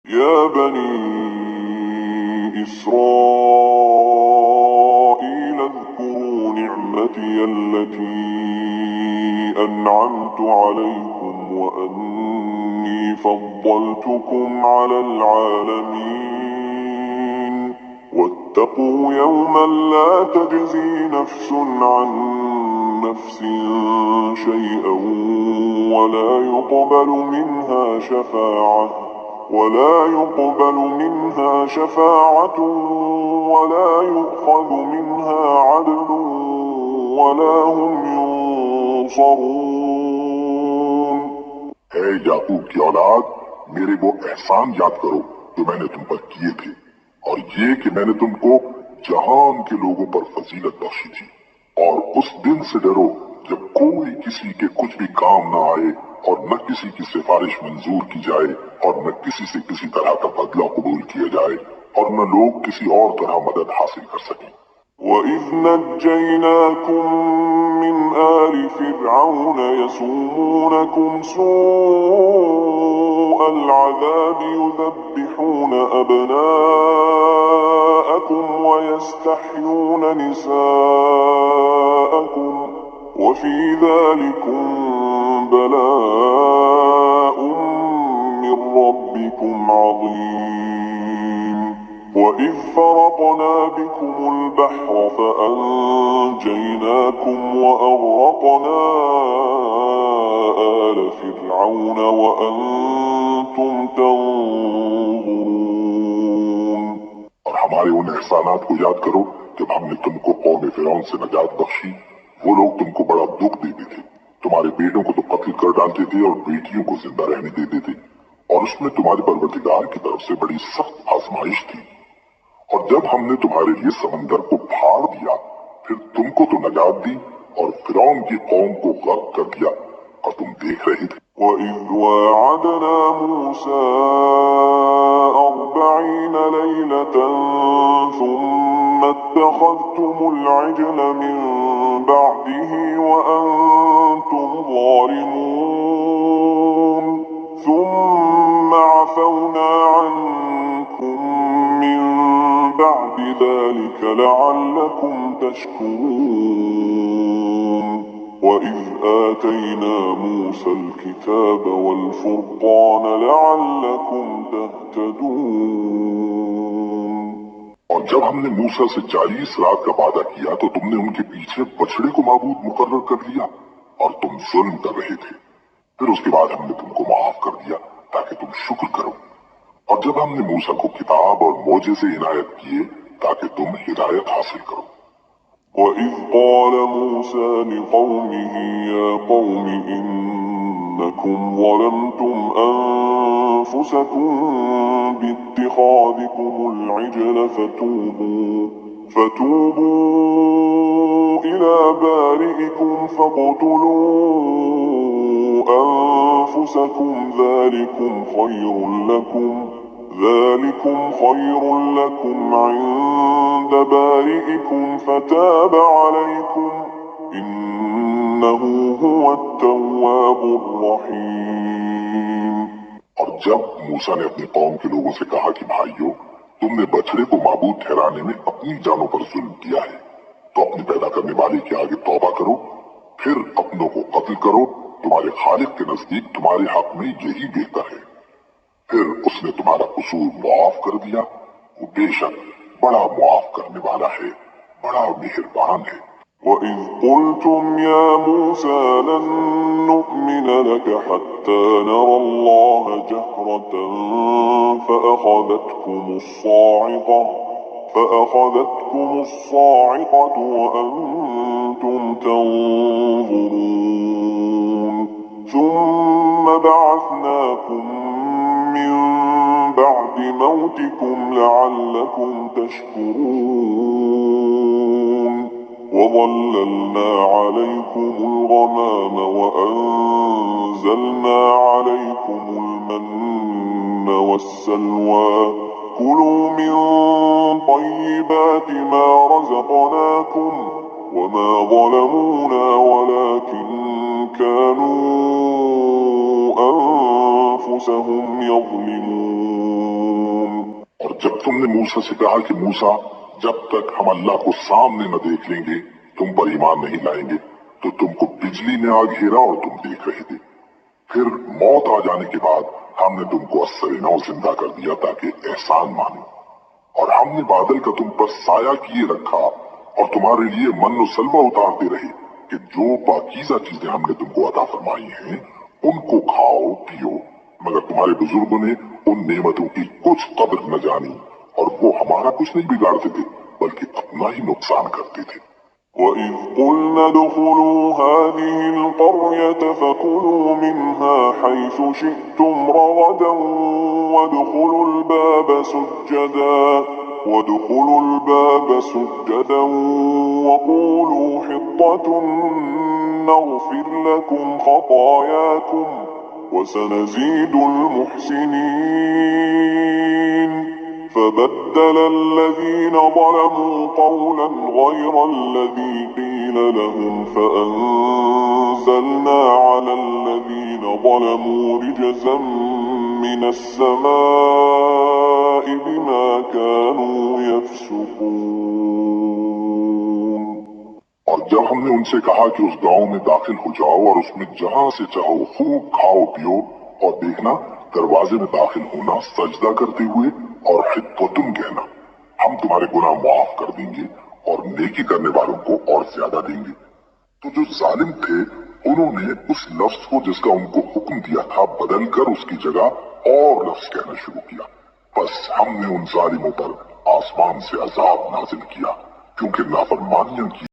يا بني إسرائيل اذكروا نعمتي التي أنعمت عليكم وأني فضلتكم على العالمين واتقوا يوما لا تجزي نفس عن نفس شيئا ولا يقبل منها شفاعة ولا يؤخذ منها عدل ولا هم ينصرون। है याकूब की औलाद, मेरे वो एहसान याद करो जो मैंने तुम पर किए थे, और ये कि मैंने तुमको जहान के लोगों पर फजीलत बख्शी थी। और उस दिन से डरो जब कोई किसी के कुछ भी काम न आए और न किसी की सिफारिश मंजूर की जाए और न किसी से किसी तरह का बदला कबूल किया जाए और न लोग किसी और तरह मदद हासिल कर सकें। وَإِذْ نَجَّيْنَاكُمْ مِنْ آلِ فِرْعَوْنَ يَسُومُونَكُمْ سُوءَ الْعَذَابِ يُذَبِّحُونَ أَبْنَاءَكُمْ وَيَسْتَحْيُونَ نِسَاءَكُمْ وَفِي ذَلِكُمْ بَلَاءٌ مِّن رَّبِّكُمْ عَظِيمٌ وَإِذْ فَرَقْنَا بِكُمُ الْبَحْرَ فَأَنْجَيْنَاكُمْ وَأَغْرَقْنَا آلَ فِرْعَوْنَ وَأَنْتُمْ تَنْظُرُونَ। और हमारे उन एहसानात को याद करो जब हमने तुमको कौम फिरौन से नजात बख्शी। वो लोग तुमको बड़ा दुख देते थे, तुम्हारे बेटों को तो कत्ल कर डालते थे और बेटियों को जिंदा रहने देते थे, और उसमें तुम्हारे परवरदिगार की तरफ से बड़ी सख्त आजमाइश थी। और जब हमने तुम्हारे लिए समंदर को फाड़ दिया, फिर तुमको तो नजात दी और फिरौन की कौम को गर्क कर दिया, और तुम देख रहे थे। وَإِذْ وَاعَدْنَا مُوسَى 40 لَيْلَةً ثُمَّ اتَّخَذْتُمُ الْعِجْلَ مِنْ بَعْدِهِ وَأَنْتُمْ ظَالِمُونَ ثُمَّ عَفَوْنَا عَنْكُمْ مِنْ بَعْدِ ذَلِكَ لَعَلَّكُمْ تَشْكُرُونَ وَإِذْ آتَيْنَا مُوسَى الْكِتَابَ وَالْفُرْقَانَ لَعَلَّكُمْ تَهْتَدُونَ। और जब हमने मूसा से 40 रात का वादा किया तो तुमने उनके पीछे बछड़े को माबूद मुकर्रर कर लिया और तुम जुल्म कर रहे थे। फिर उसके बाद हमने तुमको माफ कर दिया ताकि तुम शुक्र करो। और जब हमने मूसा को किताब और मोजेज़े इनायत किए ताकि तुम हिदायत हासिल करो। وَإِذْ قَالَ مُوسَى لِقَوْمِهِ يَا قَوْمِ إِنَّكُمْ ظَلَمْتُمْ أَنفُسَكُمْ بِاتِّخَاذِكُمُ الْعِجْلَ فَتُوبُوا إِلَى بَارِئِكُمْ فَاقْتُلُوا أَنفُسَكُمْ ذَلِكُمْ خَيْرٌ لَكُمْ عِندَ بَارِئِكُمْ فَتَابَ عَلَيْكُمْ إِنَّهُ هُوَ التَّوَّابُ الرَّحِيمُ। और जब मूसा ने अपनी कौम के लोगों से कहा कि भाइयों, तुमने बछड़े को माबूद ठहराने में अपनी जानों पर जुल्म किया है, तो अपने पैदा करने वाले के आगे तौबा करो, फिर अपनों को कत्ल करो। तुम्हारे खालिक के नजदीक तुम्हारे हक में यही बेहतर है। फिर उसने तुम्हारा कसूर मुआफ कर दिया। वो बेशक बड़ा मुआफ करने वाला है, बड़ा मेहरबान है। وَإِذْ قُلْتُمْ يَا مُوسَى لَن نُّؤْمِنَ لَكَ حَتَّى نَرَى اللَّهَ جَهْرَةً فَأَخَذَتْكُمُ الصَّاعِقَةُ وَأَنْتُمْ تَنْظُرُونَ ثُمَّ بَعَثْنَاكُمْ مِنْ بَعْدِ مَوْتِكُمْ لَعَلَّكُمْ تَشْكُرُونَ وَظَلَّلْنَا عَلَيْكُمُ الْغَمَامَ وَأَنزَلْنَا عَلَيْكُمُ الْمَنَّ وَالسَّلْوَىٰ كُلُوا مِن طَيِّبَاتِ مَا رَزَقْنَاكُمْ وَمَا ظَلَمُونَا وَلَكِن كَانُوا أَنفُسَهُمْ يَظْلِمُونَ۔ जब तुमने मूसा से कहा कि मूसा, जब तक हम अल्लाह को सामने न देख लेंगे तुम पर ईमान नहीं लाएंगे, तो तुमको बिजली ने आ घेरा और तुम देख रहे थे। फिर मौत आ जाने के बाद हमने तुमको अस्सर नौ जिंदा कर दिया ताकि एहसान मानो, और हमने बादल का तुम पर साया किए रखा और तुम्हारे लिए मन और सलवा उतारते रहे कि जो पाकीज़ा चीजें हमने तुमको अता फरमाई हैं उनको खाओ पियो, मगर तुम्हारे बुजुर्गों ने उन नेमतों की कुछ कदर न जानी और वो हमारा कुछ नहीं बिगाड़ते थे बल्कि अपना ही नुकसान करते थे। وَإِذْ قُلْنَا ادْخُلُوا هَٰذِهِ الْقَرْيَةَ فَكُلُوا مِنْهَا حَيْثُ شِئْتُمْ رَغَدًا وَادْخُلُوا الْبَابَ سُجَّدًا وَقُولُوا حِطَّةٌ نَّغْفِرْ لَكُمْ خَطَايَاكُمْ وَسَنَزِيدُ الْمُحْسِنِينَ فبدل الذين ظلموا قولا غير الذي قيل لهم فأنزلنا على الذين ظلموا رجزا من السماء بما كانوا يفسقون। और जब हमने उनसे कहा कि उस गांव में दाखिल हो जाओ और उसमें जहां से चाहो खूब खाओ पियो, और देखना दरवाजे में दाखिल होना सजदा करते हुए और हित्तुन कहना, हम तुम्हारे गुनाह माफ कर देंगे और नेकी करने वालों को और ज्यादा देंगे। तो जो जालिम थे उन्होंने उस लफ्ज को जिसका उनको हुक्म दिया था बदल कर उसकी जगह और लफ्ज कहना शुरू किया। बस हमने उन जालिमों पर आसमान से अजाब नाजिल किया क्योंकि नाफरमानियां की।